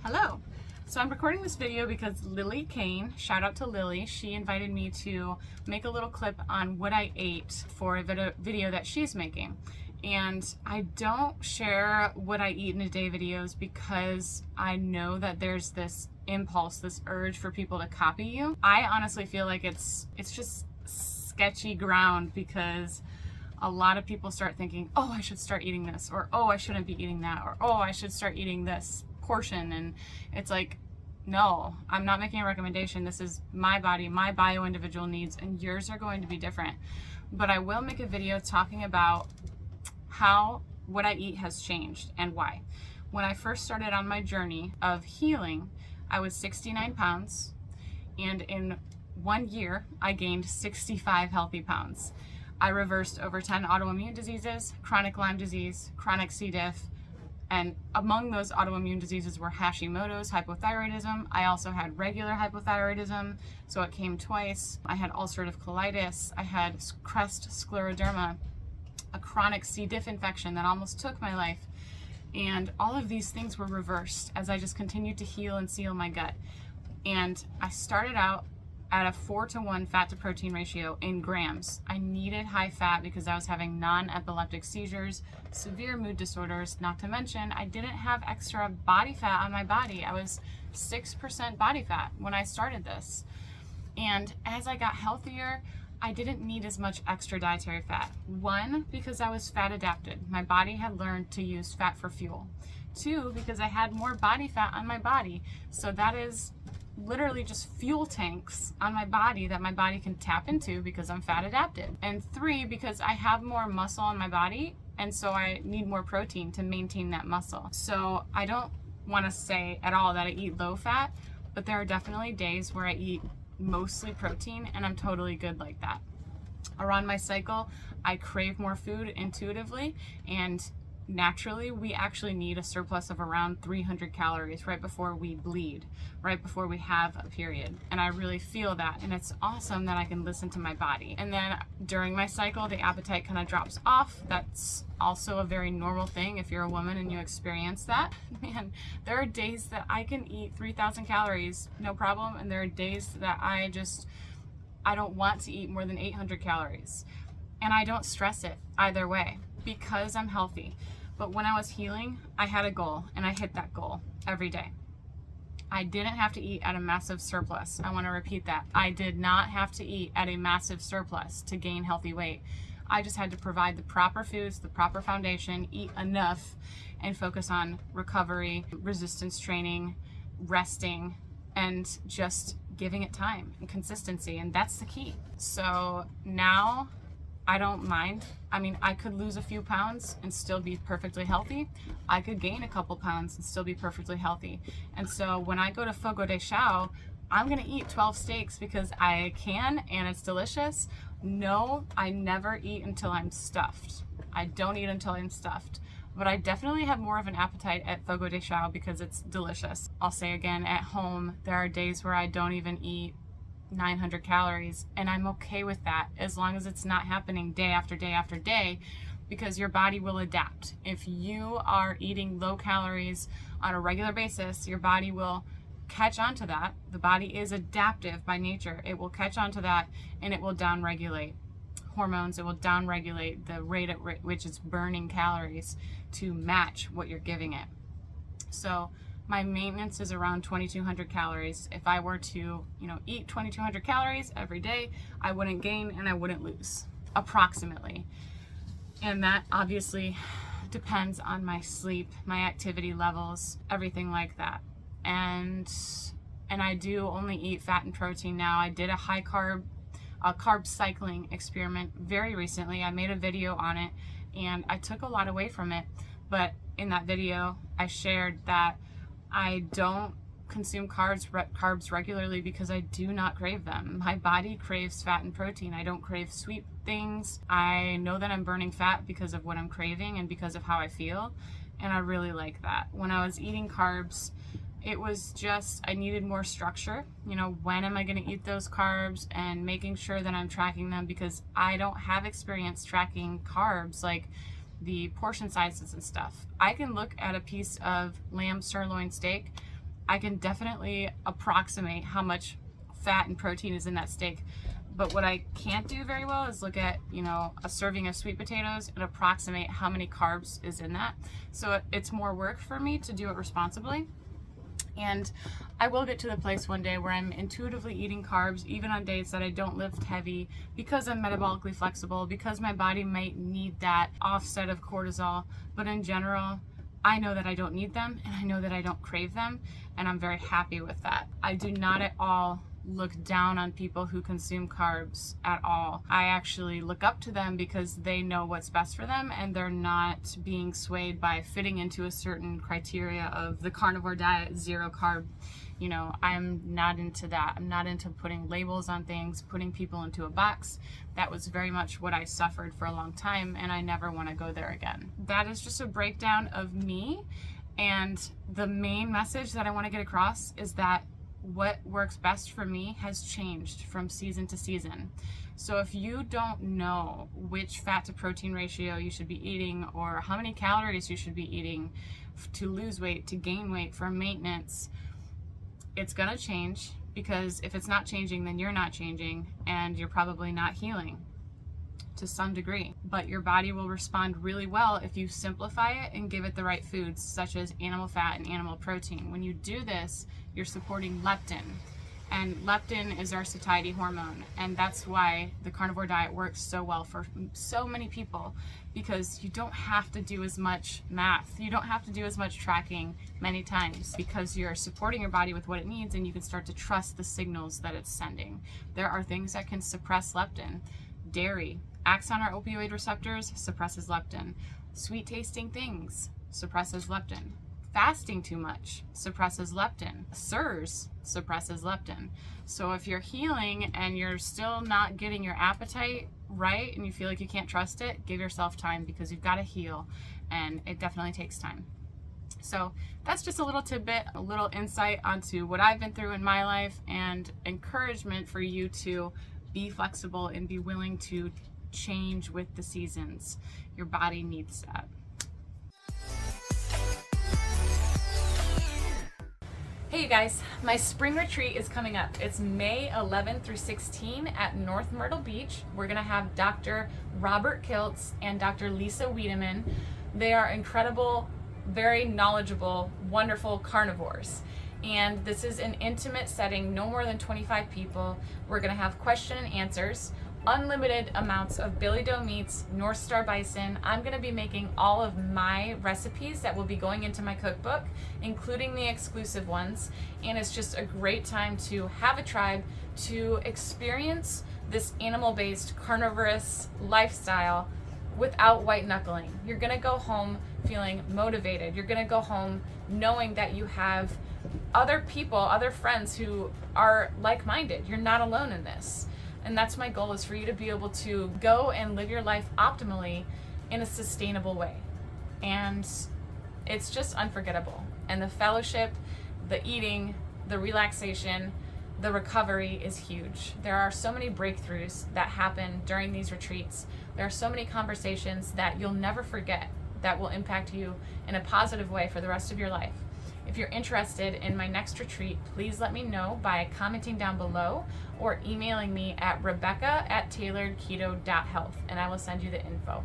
Hello. So I'm recording this video because Lily Kane, shout out to Lily, she invited me to make a little clip on what I ate for a video that she's making. And I don't share what I eat in a day videos because I know that there's this impulse, this urge for people to copy you. I honestly feel like it's just sketchy ground because a lot of people start thinking, oh, I should start eating this, or oh, I shouldn't be eating that, or oh, I should start eating this portion. And it's like, no, I'm not making a recommendation. This is my body, my bio individual needs, and yours are going to be different. But I will make a video talking about how what I eat has changed and why. When I first started on my journey of healing, I was 69 pounds, and in 1 year, I gained 65 healthy pounds. I reversed over 10 autoimmune diseases, chronic Lyme disease, chronic CDiff, and among those autoimmune diseases were Hashimoto's, hypothyroidism. I also had regular hypothyroidism, so it came twice. I had ulcerative colitis. I had crest scleroderma, a chronic CDiff infection that almost took my life. And all of these things were reversed as I just continued to heal and seal my gut. And I started out at a 4-to-1 fat to protein ratio in grams. I needed high fat because I was having non-epileptic seizures, severe mood disorders, not to mention I didn't have extra body fat on my body. I was 6% body fat when I started this. And as I got healthier, I didn't need as much extra dietary fat. 1, because I was fat adapted. My body had learned to use fat for fuel. 2, because I had more body fat on my body. So that is literally just fuel tanks on my body that my body can tap into because I'm fat adapted. And 3, because I have more muscle on my body, and so I need more protein to maintain that muscle. So I don't want to say at all that I eat low fat, but there are definitely days where I eat mostly protein, and I'm totally good like that. Around my cycle, I crave more food intuitively, and naturally, we actually need a surplus of around 300 calories right before we bleed, right before we have a period. And I really feel that, and it's awesome that I can listen to my body. And then during my cycle, the appetite kind of drops off. That's also a very normal thing if you're a woman and you experience that. Man, there are days that I can eat 3,000 calories, no problem, and there are days that I don't want to eat more than 800 calories. And I don't stress it either way because I'm healthy. But when I was healing, I had a goal, and I hit that goal every day. I didn't have to eat at a massive surplus. I want to repeat that. I did not have to eat at a massive surplus to gain healthy weight. I just had to provide the proper foods, the proper foundation, eat enough, and focus on recovery, resistance training, resting, and just giving it time and consistency. And that's the key. So now I don't mind. I mean, I could lose a few pounds and still be perfectly healthy. I could gain a couple pounds and still be perfectly healthy. And so when I go to Fogo de Chão, I'm gonna eat 12 steaks because I can and it's delicious. No, I never eat until I'm stuffed. I don't eat until I'm stuffed. But I definitely have more of an appetite at Fogo de Chão because it's delicious. I'll say again, at home, there are days where I don't even eat 900 calories, and I'm okay with that as long as it's not happening day after day after day, because your body will adapt. If you are eating low calories on a regular basis, your body will catch on to that. The body is adaptive by nature. It will catch on to that, and it will downregulate hormones. It will downregulate the rate at which it's burning calories to match what you're giving it. So my maintenance is around 2,200 calories. If I were to, eat 2,200 calories every day, I wouldn't gain and I wouldn't lose, approximately. And that obviously depends on my sleep, my activity levels, everything like that. And I do only eat fat and protein now. I did a carb cycling experiment very recently. I made a video on it, and I took a lot away from it. But in that video, I shared that I don't consume carbs regularly because I do not crave them. My body craves fat and protein. I don't crave sweet things. I know that I'm burning fat because of what I'm craving and because of how I feel, and I really like that. When I was eating carbs, it was just, I needed more structure. When am I going to eat those carbs, and making sure that I'm tracking them, because I don't have experience tracking carbs like the portion sizes and stuff. I can look at a piece of lamb sirloin steak I can definitely approximate how much fat and protein is in that steak. But what I can't do very well is look at, you know, a serving of sweet potatoes and approximate how many carbs is in that. So it's more work for me to do it responsibly. And I will get to the place one day where I'm intuitively eating carbs, even on days that I don't lift heavy, because I'm metabolically flexible, because my body might need that offset of cortisol. But in general, I know that I don't need them, and I know that I don't crave them, and I'm very happy with that. I do not at all look down on people who consume carbs at all. I actually look up to them because they know what's best for them, and they're not being swayed by fitting into a certain criteria of the carnivore diet, 0 carb. You know, I'm not into that. I'm not into putting labels on things, putting people into a box. That was very much what I suffered for a long time, and I never want to go there again. That is just a breakdown of me, and the main message that I want to get across is that what works best for me has changed from season to season. So if you don't know which fat to protein ratio you should be eating, or how many calories you should be eating to lose weight, to gain weight, for maintenance, it's gonna change, because if it's not changing, then you're not changing, and you're probably not healing to some degree. But your body will respond really well if you simplify it and give it the right foods, such as animal fat and animal protein. When you do this, you're supporting leptin, and leptin is our satiety hormone, and that's why the carnivore diet works so well for so many people, because you don't have to do as much math, you don't have to do as much tracking many times, because you're supporting your body with what it needs, and you can start to trust the signals that it's sending. There are things that can suppress leptin. Dairy acts on our opioid receptors, suppresses leptin. Sweet tasting things suppresses leptin. Fasting too much suppresses leptin. SIRS suppresses leptin. So if you're healing and you're still not getting your appetite right, and you feel like you can't trust it, give yourself time, because you've got to heal, and it definitely takes time. So that's just a little tidbit, a little insight onto what I've been through in my life, and encouragement for you to be flexible and be willing to change with the seasons. Your body needs that. Hey you guys, my spring retreat is coming up. It's May 11 through 16 at North Myrtle Beach. We're gonna have Dr. Robert Kiltz and Dr. Lisa Wiedemann. They are incredible, very knowledgeable, wonderful carnivores. And this is an intimate setting, no more than 25 people. We're gonna have question and answers, unlimited amounts of Billy Doe meats, North Star bison. I'm gonna be making all of my recipes that will be going into my cookbook, including the exclusive ones. And it's just a great time to have a tribe, to experience this animal-based carnivorous lifestyle without white knuckling. You're gonna go home feeling motivated. You're gonna go home knowing that you have other people, other friends who are like-minded. You're not alone in this. And that's my goal, is for you to be able to go and live your life optimally in a sustainable way. And it's just unforgettable. And the fellowship, the eating, the relaxation, the recovery is huge. There are so many breakthroughs that happen during these retreats. There are so many conversations that you'll never forget that will impact you in a positive way for the rest of your life. If you're interested in my next retreat, please let me know by commenting down below or emailing me at rebecca@tailoredketo.health, and I will send you the info.